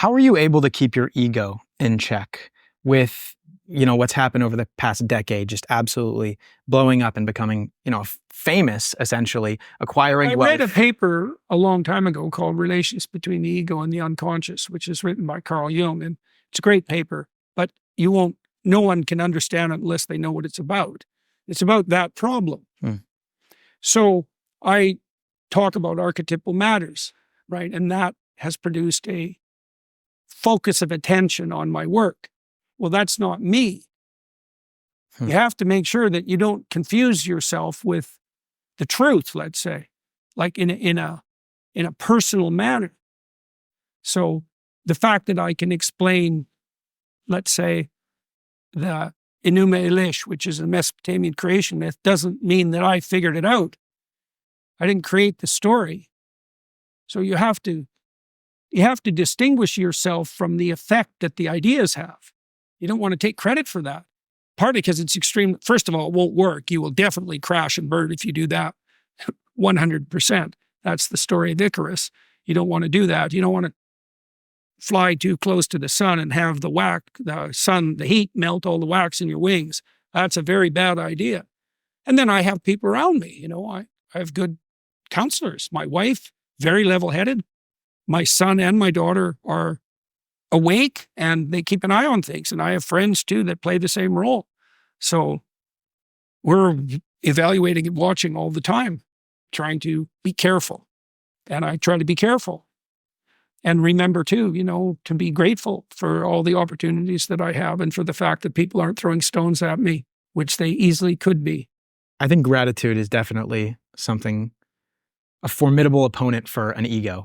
How are you able to keep your ego in check with, what's happened over the past decade, just absolutely blowing up and becoming, famous, essentially, acquiring I wealth? read a paper a long time ago called Relations Between the Ego and the Unconscious, which is written by Carl Jung. And it's a great paper, but no one can understand it unless they know what it's about. It's about that problem. So I talk about archetypal matters, right? And that has produced a focus of attention on my work. Well, that's not me. You have to make sure that you don't confuse yourself with the truth, let's say, like in a personal manner. So the fact that I can explain, let's say, the Enuma Elish, which is a Mesopotamian creation myth, doesn't mean that I figured it out. I didn't create the story. So you have to distinguish yourself from the effect that the ideas have. You don't want to take credit for that. Partly because it's extreme. First of all, it won't work. You will definitely crash and burn if you do that. 100%. That's the story of Icarus. You don't want to do that. You don't want to fly too close to the sun and have the heat melt all the wax in your wings. That's a very bad idea. And then I have people around me. I have good counselors. My wife, very level-headed. My son and my daughter are awake and they keep an eye on things. And I have friends too that play the same role. So we're evaluating and watching all the time, trying to be careful. And I try to be careful. And remember too, to be grateful for all the opportunities that I have and for the fact that people aren't throwing stones at me, which they easily could be. I think gratitude is definitely a formidable opponent for an ego.